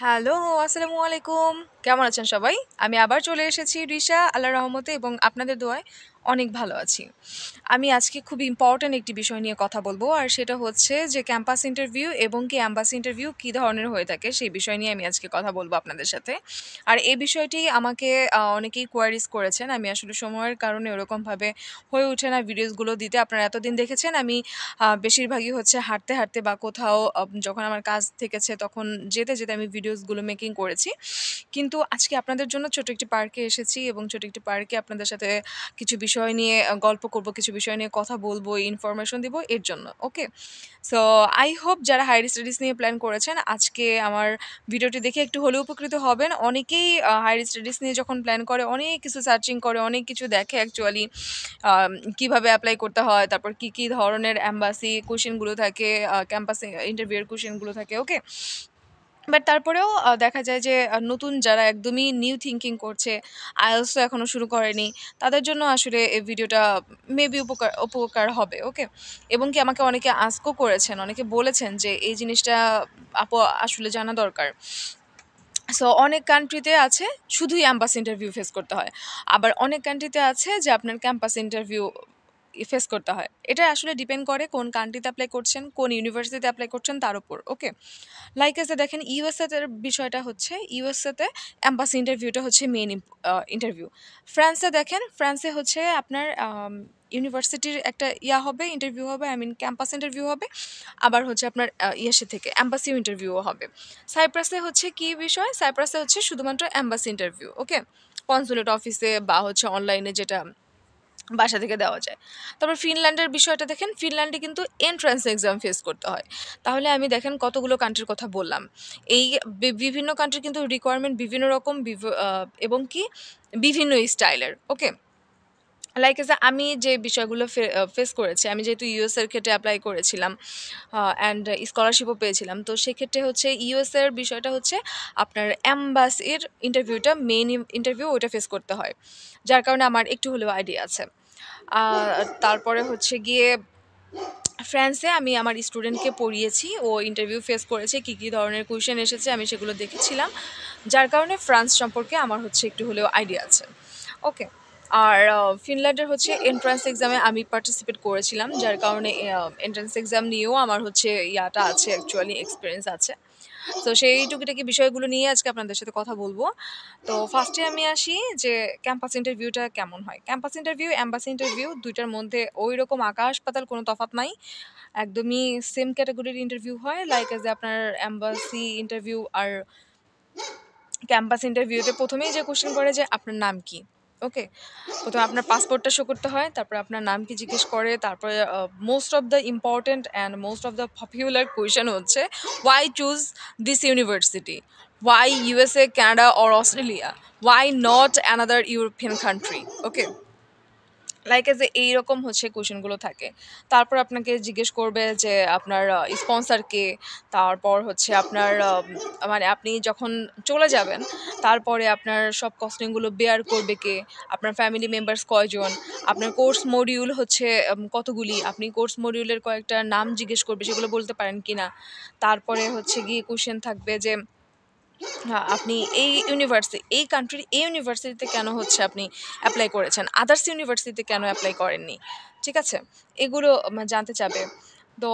Hello, আসসালামু আলাইকুম। কেমন আছেন সবাই? আমি আবার চলে এসেছি রিশা, আল্লাহর রহমতে এবং আপনাদের দোয়ায় অনেক ভালো আছি। আমি আজকে খুব ইম্পর্ট্যান্ট একটি বিষয় নিয়ে কথা বলবো, আর সেটা হচ্ছে যে ক্যাম্পাস ইন্টারভিউ এবং কি অ্যাম্বাসি ইন্টারভিউ কী ধরনের হয়ে থাকে সেই বিষয় নিয়ে আমি আজকে কথা বলবো আপনাদের সাথে। আর এই বিষয়টি আমাকে অনেকেই কোয়ারিজ করেছেন। আমি আসলে সময়ের কারণে ওরকমভাবে হয়ে ওঠে না ভিডিওসগুলো দিতে। আপনারা এতদিন দেখেছেন আমি বেশিরভাগই হচ্ছে হাঁটতে, হাঁটতে বা কোথাও যখন আমার কাজ থেকেছে তখন যেতে, যেতে আমি ভিডিওসগুলো মেকিং করেছি। কিন্তু আজকে আপনাদের জন্য ছোট একটি পার্কে এসেছি এবং ছোট একটি পার্কে আপনাদের সাথে কিছু বিষয় নিয়ে গল্প করব, কিছু বিষয় নিয়ে কথা বলবো, ইনফরমেশন দিব এর জন্য। ওকে? সো আই হোপ যারা হায়ার স্টাডিজ নিয়ে প্ল্যান করেছেন আজকে আমার ভিডিওটি দেখে একটু হলেও উপকৃত হবেন। অনেকেই হায়ার স্টাডিজ নিয়ে যখন প্ল্যান করে অনেক কিছু সার্চিং করে, অনেক কিছু দেখে অ্যাকচুয়ালি কিভাবে এপ্লাই করতে হয়, তারপর কি, কি ধরনের এমবাসি কোয়েশ্চেনগুলো থাকে, ক্যাম্পাসে ইন্টারভিউ এর কোয়েশ্চেনগুলো থাকে। ওকে? বাট তারপরেও দেখা যায় যে নতুন যারা একদমই নিউ থিংকিং করছে, আইএলটিএসও এখনো শুরু করেনি, তাদের জন্য আসলে এই ভিডিওটা মেবি উপকার হবে। ওকে? এবং কি আমাকে অনেকে আস্কও করেছেন, অনেকে বলেছেন যে এই জিনিসটা আপু আসলে জানা দরকার। সো অনেক কান্ট্রিতে আছে শুধুই ক্যাম্পাস ইন্টারভিউ ফেস করতে হয়। আবার অনেক কান্ট্রিতে আছে যে আপনার ক্যাম্পাস ইন্টারভিউ ফেস করতে হয়। এটা আসলে ডিপেন্ড করে কোন কান্ট্রিতে এপ্লাই করছেন, কোন ইউনিভার্সিটিতে এপ্লাই করছেন তার উপর। ওকে? লাইক এসে দেখেন ইউএসএ তে বিষয়টা হচ্ছে ইউএসএ তে এম্বাসি ইন্টারভিউটা হচ্ছে মেইন ইন্টারভিউ। ফ্রান্সে দেখেন, ফ্রান্সে হচ্ছে আপনার ইউনিভার্সিটির একটা হবে, ইন্টারভিউ হবে, আই মিন ক্যাম্পাস ইন্টারভিউ হবে। আবার হচ্ছে আপনার ইয়েসে থেকে এম্বাসিও ইন্টারভিউও হবে। সাইপ্রাসে হচ্ছে কি বিষয়? সাইপ্রাসে হচ্ছে শুধুমাত্র এম্বাসি ইন্টারভিউ। ওকে? কনসুলেট অফিসে বা হচ্ছে অনলাইনে যেটা বাসা থেকে দেওয়া যায়। তারপর ফিনল্যান্ডের বিষয়টা দেখেন, ফিনল্যান্ডে কিন্তু এন্ট্রান্স এক্সাম ফেস করতে হয়। তাহলে আমি দেখেন কতগুলো কান্ট্রির কথা বললাম। এই বিভিন্ন কান্ট্রির কিন্তু রিকোয়ারমেন্ট বিভিন্ন রকম এবং কি বিভিন্ন স্টাইলের। ওকে? লাইক এজ আমি যে বিষয়গুলো ফেস করেছি, আমি যেহেতু ইউএস এর ক্ষেত্রে অ্যাপ্লাই করেছিলাম অ্যান্ড স্কলারশিপও পেয়েছিলাম, তো সেক্ষেত্রে হচ্ছে ইউএস এর বিষয়টা হচ্ছে আপনার এম্বাসির ইন্টারভিউটা মেইন ইন্টারভিউ ওইটা ফেস করতে হয়, যার কারণে আমার একটু হলেও আইডিয়া আছে। তারপরে হচ্ছে গিয়ে ফ্রান্সে আমি আমার স্টুডেন্টকে পড়িয়েছি, ও ইন্টারভিউ ফেস করেছে, কী কী ধরনের কোয়েশ্চেন এসেছে আমি সেগুলো দেখেছিলাম, যার কারণে ফ্রান্স সম্পর্কে আমার হচ্ছে একটু হলেও আইডিয়া আছে। ওকে? আর ফিনল্যান্ডের হচ্ছে এন্ট্রান্স এক্সামে আমি পার্টিসিপেট করেছিলাম, যার কারণে এন্ট্রান্স এক্সাম নিয়েও আমার হচ্ছে ইয়াটা আছে, অ্যাকচুয়ালি এক্সপিরিয়েন্স আছে। তো সেই টুকিটাকি বিষয়গুলো নিয়ে আজকে আপনাদের সাথে কথা বলবো। তো ফার্স্টে আমি আসি যে ক্যাম্পাস ইন্টারভিউটা কেমন হয়। ক্যাম্পাস ইন্টারভিউ, এম্বাসি ইন্টারভিউ দুইটার মধ্যে ওই রকম আকাশ পাতাল কোনো তফাৎ নাই। একদমই সেম ক্যাটাগরির ইন্টারভিউ হয়। লাইক এজ আপনার এম্বাসি ইন্টারভিউ আর ক্যাম্পাস ইন্টারভিউতে প্রথমেই যে কোশ্চেন করে যে আপনার নাম কি। ওকে? প্রথমে আপনার পাসপোর্টটা শো করতে হয়, তারপরে আপনার নাম কি জিজ্ঞেস করে, তারপরে most of the important and most of the popular question হচ্ছে why choose this university, why USA, Canada or Australia, why not another European country. Okay? Like as এইরকম হচ্ছে কোয়েশ্চেনগুলো থাকে। তারপর আপনাকে জিজ্ঞেস করবে যে আপনার স্পন্সর কে, তারপর হচ্ছে আপনার মানে আপনি যখন চলে যাবেন তারপরে আপনার সব কস্টিংগুলো বেয়ার করবে কে, আপনার ফ্যামিলি মেম্বার্স কয়জন, আপনার কোর্স মডিউল হচ্ছে কতগুলি, আপনি কোর্স মডিউলের কয়েকটা নাম জিজ্ঞেস করবে সেগুলো বলতে পারেন কি না। তারপরে হচ্ছে গিয়ে কোয়েশ্চেন থাকবে যে আপনি এই কান্ট্রির এই ইউনিভার্সিটিতে কেন হচ্ছে আপনি এপ্লাই করেছেন? আদার্স ইউনিভার্সিটিতে কেন এপ্লাই করেননি? ঠিক আছে? এগুলো জানতে চাবে। তো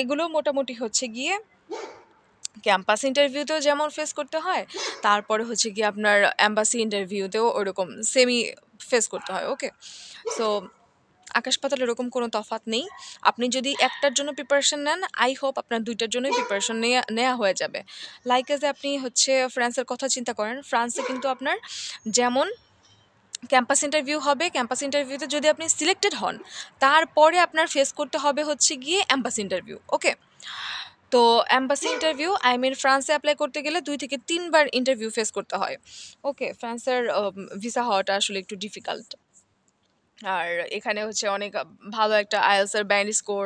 এগুলো মোটামুটি হচ্ছে গিয়ে ক্যাম্পাস ইন্টারভিউতেও যেমন ফেস করতে হয়, তারপরে হচ্ছে গিয়ে আপনার এম্বাসি ইন্টারভিউতেও ওরকম সেমই ফেস করতে হয়। ওকে? সো আকাশ পাতাল এরকম কোনো তফাৎ নেই। আপনি যদি একটার জন্য প্রিপারেশন নেন, আই হোপ আপনার ২ টার জন্যই প্রিপারেশন নেয়া হয়ে যাবে। লাইক এজ আপনি হচ্ছে ফ্রান্সের কথা চিন্তা করেন। ফ্রান্সে কিন্তু আপনার যেমন ক্যাম্পাস ইন্টারভিউ হবে, ক্যাম্পাস ইন্টারভিউতে যদি আপনি সিলেক্টেড হন, তারপরে আপনার ফেস করতে হবে হচ্ছে গিয়ে এম্বাসি ইন্টারভিউ। ওকে? তো এম্বাসি ইন্টারভিউ আই মিন ফ্রান্সে এপ্লাই করতে গেলে ২ থেকে ৩ বার ইন্টারভিউ ফেস করতে হয়। ওকে? ফ্রান্সের ভিসা হওয়াটা আসলে একটু ডিফিকাল্ট। আর এখানে হচ্ছে অনেক ভালো একটা আইএলটিএস এর ব্যান্ড স্কোর,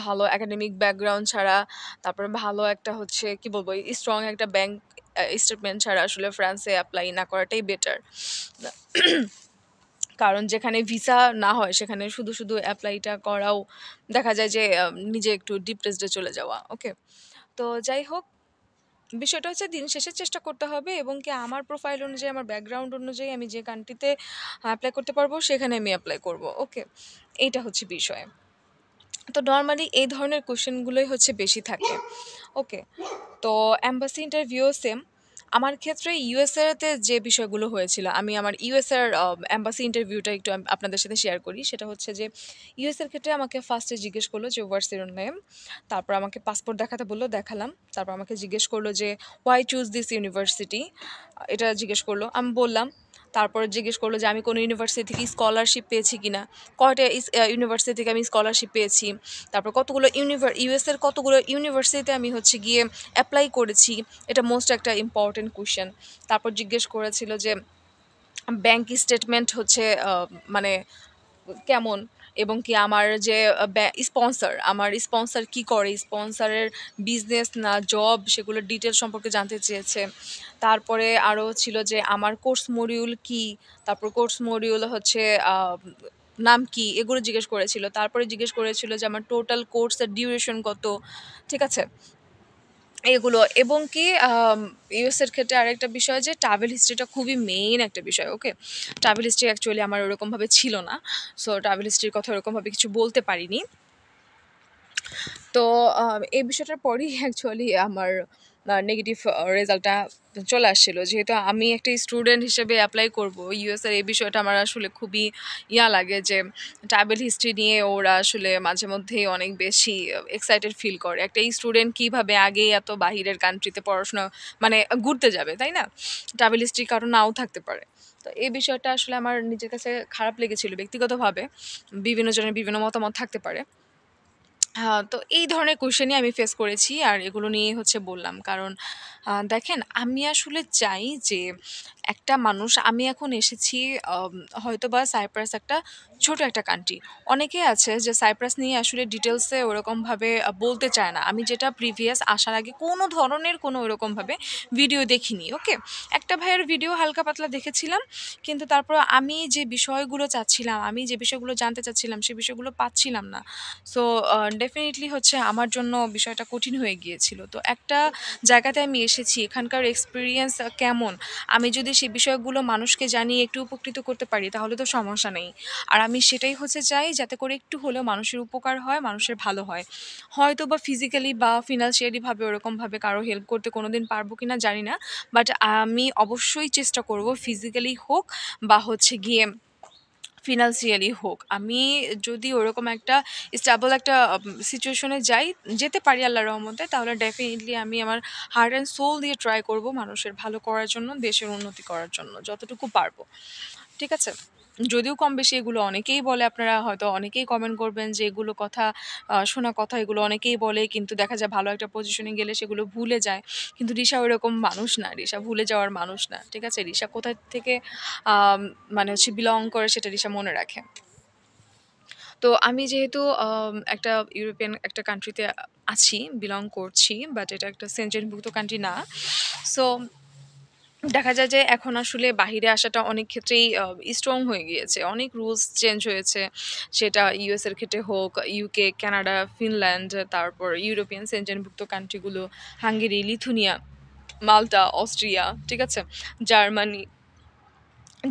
ভালো একাডেমিক ব্যাকগ্রাউন্ড ছাড়া, তারপরে ভালো একটা হচ্ছে কি বলবো স্ট্রং একটা ব্যাংক স্টেটমেন্ট ছাড়া আসলে ফ্রান্সে অ্যাপ্লাই না করাটাই বেটার। কারণ যেখানে ভিসা না হয় সেখানে শুধু শুধু অ্যাপ্লাইটা করাও দেখা যায় যে নিজে একটু ডিপ্রেসডে চলে যাওয়া। ওকে? তো যাই হোক, বিষয়টা হচ্ছে দিন শেষে চেষ্টা করতে হবে এবং কি আমার প্রোফাইল অনুযায়ী, আমার ব্যাকগ্রাউন্ড অনুযায়ী আমি যে কান্ট্রিতে অ্যাপ্লাই করতে পারবো সেখানে আমি অ্যাপ্লাই করব। ওকে? এইটা হচ্ছে বিষয়। তো নরমালি এই ধরনের কোয়েশ্চেনগুলোই হচ্ছে বেশি থাকে। ওকে? তো এম্বাসি ইন্টারভিউ সেম। আমার ক্ষেত্রে ইউএসএতে যে বিষয়গুলো হয়েছিল, আমি আমার ইউএসএর এম্বাসি ইন্টারভিউটা একটু আপনাদের সাথে শেয়ার করি। সেটা হচ্ছে যে ইউএসএর ক্ষেত্রে আমাকে ফার্স্টে জিজ্ঞেস করলো যে হোয়াটস ইউর নেম। তারপর আমাকে পাসপোর্ট দেখাতে বললো, দেখালাম। তারপর আমাকে জিজ্ঞেস করলো যে হোয়াই চুজ দিস ইউনিভার্সিটি, এটা জিজ্ঞেস করলো, আমি বললাম। তারপর জিজ্ঞেস করলো যে আমি কোনো ইউনিভার্সিটি থেকে স্কলারশিপ পেয়েছি কিনা, কয়টা ইউনিভার্সিটি থেকে আমি স্কলারশিপ পেয়েছি, তারপর কতগুলো ইউএসের কতগুলো ইউনিভার্সিটিতে আমি হচ্ছে গিয়ে অ্যাপ্লাই করেছি। এটা মোস্ট একটা ইম্পর্টেন্ট কোয়েশ্চেন। তারপর জিজ্ঞেস করেছিল যে ব্যাংক স্টেটমেন্ট হচ্ছে মানে কেমন, এবং কি আমার যে আমার স্পন্সর কি করে, স্পন্সরের বিজনেস না জব, সেগুলোর ডিটেল সম্পর্কে জানতে চেয়েছে। তারপরে আরও ছিল যে আমার কোর্স মডিউল কি, তারপর কোর্স মডিউল হচ্ছে নাম কি, এগুলো জিজ্ঞেস করেছিল। তারপরে জিজ্ঞেস করেছিল যে আমার টোটাল কোর্সের ডিউরেশন কত। ঠিক আছে? এগুলো এবং কি ইউএসের ক্ষেত্রে আরেকটা বিষয় যে ট্রাভেল হিস্ট্রিটা খুবই মেইন একটা বিষয়। ওকে? ট্রাভেল হিস্ট্রি অ্যাকচুয়ালি আমার ওরকমভাবে ছিল না। সো ট্রাভেল হিস্ট্রির কথা ওরকমভাবে কিছু বলতে পারিনি। তো এই বিষয়টার পরেই অ্যাকচুয়ালি আমার নেগেটিভ রেজাল্টটা চলে আসছিল। যেহেতু আমি একটা স্টুডেন্ট হিসেবে অ্যাপ্লাই করব ইউএসের, এই বিষয়টা আমার আসলে খুবই লাগে যে ট্রাভেল হিস্ট্রি নিয়ে ওরা আসলে মাঝে মধ্যেই অনেক বেশি এক্সাইটেড ফিল করে। একটা স্টুডেন্ট কীভাবে আগে এত বাহিরের কান্ট্রিতে পড়াশোনা মানে ঘুরতে যাবে, তাই না? ট্রাভেল হিস্ট্রি কারণ নাও থাকতে পারে। তো এই বিষয়টা আসলে আমার নিজের কাছে খারাপ লেগেছিল ব্যক্তিগতভাবে। বিভিন্ন জনের বিভিন্ন মতামত থাকতে পারে। হ্যাঁ, তো এই ধরনের কোয়েশ্চেনই আমি ফেস করেছি আর এগুলো নিয়ে হচ্ছে বললাম। কারণ দেখেন, আমি আসলে চাই যে একটা মানুষ, আমি এখন এসেছি হয়তোবা সাইপ্রাস একটা ছোট একটা কান্ট্রি। অনেকেই আছে যে সাইপ্রাস নিয়ে আসলে ডিটেলসে ওরকমভাবে বলতে চায় না। আমি যেটা প্রিভিয়াস আসার আগে কোনো ধরনের কোনো ওরকমভাবে ভিডিও দেখিনি। ওকে? একটা ভাইয়ের ভিডিও হালকা পাতলা দেখেছিলাম। কিন্তু তারপর আমি যে বিষয়গুলো চাচ্ছিলাম, আমি যে বিষয়গুলো জানতে চাচ্ছিলাম, সে বিষয়গুলো পাচ্ছিলাম না। সো ডেফিনিটলি হচ্ছে আমার জন্য বিষয়টা কঠিন হয়ে গিয়েছিল। তো একটা জায়গাতে আমি এসেছি, এখানকার এক্সপেরিয়েন্স কেমন, আমি যদি সেই বিষয়গুলো মানুষকে জানিয়ে একটু উপকৃত করতে পারি তাহলে তো সমস্যা নেই। আর আমি সেটাই হচ্ছে চাই, যাতে করে একটু হলেও মানুষের উপকার হয়, মানুষের ভালো হয়। হয়তো বা ফিজিক্যালি বা ফিনান্সিয়ালি ভাবে ওরকমভাবে কারো হেল্প করতে কোনোদিন পারবো কিনা জানি না। বাট আমি অবশ্যই চেষ্টা করব, ফিজিক্যালি হোক বা হচ্ছে গিয়ে ফিনান্সিয়ালি হোক। আমি যদি ওরকম একটা স্টেবল একটা সিচুয়েশনে যেতে পারি আল্লাহর রহমতে, তাহলে ডেফিনিটলি আমি আমার হার্ট অ্যান্ড সোল দিয়ে ট্রাই করব মানুষের ভালো করার জন্য, দেশের উন্নতি করার জন্য যতটুকু পারবো। ঠিক আছে? যদিও কম বেশি এগুলো অনেকেই বলে, আপনারা হয়তো অনেকেই কমেন্ট করবেন যে এগুলো কথা, শোনা কথা, এগুলো অনেকেই বলে, কিন্তু দেখা যায় ভালো একটা পজিশনে গেলে সেগুলো ভুলে যায়। কিন্তু রিশা ওইরকম মানুষ না, রিশা ভুলে যাওয়ার মানুষ না। ঠিক আছে? রিশা কোথা থেকে মানে হচ্ছে বিলং করে সেটা রিশা মনে রাখে। তো আমি যেহেতু একটা ইউরোপিয়ান একটা কান্ট্রিতে আছি, বিলং করছি, বাট এটা একটা সেনজেনভুক্ত কান্ট্রি না। সো দেখা যায় যে এখন আসলে বাহিরে আসাটা অনেক ক্ষেত্রেই স্ট্রং হয়ে গিয়েছে। অনেক রুলস চেঞ্জ হয়েছে। সেটা ইউএস এর ক্ষেত্রে হোক, ইউকে, কানাডা, ফিনল্যান্ড, তারপর ইউরোপিয়ান সেনজেনভুক্ত কান্ট্রিগুলো, হাঙ্গেরি, লিথুনিয়া, মাল্টা, অস্ট্রিয়া, ঠিক আছে? জার্মানি।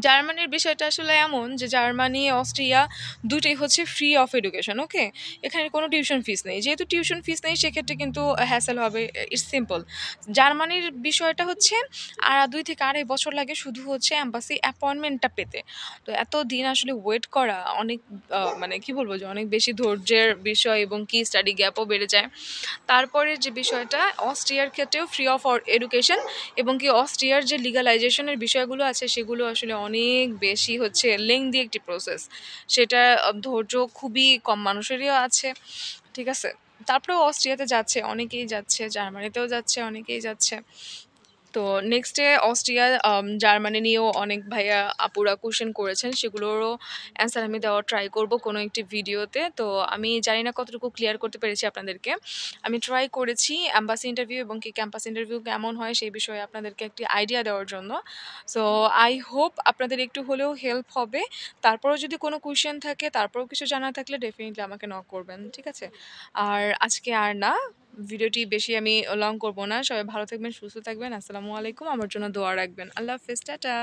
জার্মানির বিষয়টা আসলে এমন যে জার্মানি, অস্ট্রিয়া দুটোই হচ্ছে ফ্রি অফ এডুকেশন। ওকে? এখানে কোনো টিউশন ফিস নেই। যেহেতু টিউশন ফিস নেই সেক্ষেত্রে কিন্তু হ্যাসেল হবে। It's simple. জার্মানির বিষয়টা হচ্ছে ২ থেকে ২.৫ বছর লাগে শুধু হচ্ছে এম্বাসি অ্যাপয়েন্টমেন্টটা পেতে। তো এতদিন আসলে ওয়েট করা অনেক মানে কি বলবো যে অনেক বেশি ধৈর্যের বিষয়, এবং কি স্টাডি গ্যাপও বেড়ে যায়। তারপরে যে বিষয়টা, অস্ট্রিয়ার ক্ষেত্রেও ফ্রি অফ এডুকেশন, এবং কি অস্ট্রিয়ার যে লিগালাইজেশনের বিষয়গুলো আছে সেগুলো আসলে অনেক বেশি হচ্ছে লেংদি একটি প্রসেস। সেটা ধৈর্য খুবই কম মানুষেরই আছে। ঠিক আছে? তারপরেও অস্ট্রিয়াতে যাচ্ছে অনেকেই, যাচ্ছে জার্মানিতেও যাচ্ছে অনেকেই যাচ্ছে। তো নেক্সটে অস্ট্রিয়া, জার্মানি নিয়েও অনেক ভাইয়া আপুরা কোয়েশ্চেন করেছেন, সেগুলোরও অ্যান্সার আমি দেওয়ার ট্রাই করব কোনো একটি ভিডিওতে। তো আমি জানি না কতটুকু ক্লিয়ার করতে পেরেছি আপনাদেরকে। আমি ট্রাই করেছি অ্যাম্বাসি ইন্টারভিউ এবং কি ক্যাম্পাস ইন্টারভিউ কেমন হয় সেই বিষয়ে আপনাদেরকে একটি আইডিয়া দেওয়ার জন্য। সো আই হোপ আপনাদের একটু হলেও হেল্প হবে। তারপরেও যদি কোনো কোয়েশ্চেন থাকে, তারপরেও কিছু জানা থাকলে ডেফিনিটলি আমাকে নক করবেন। ঠিক আছে? আর আজকে আর না, ভিডিওটি বেশি আমি লং করব না। সবাই ভালো থাকবেন, সুস্থ থাকবেন। আসসালামু আলাইকুম। আমার জন্য দোয়া রাখবেন। আল্লাহ হাফেজ। টাটা।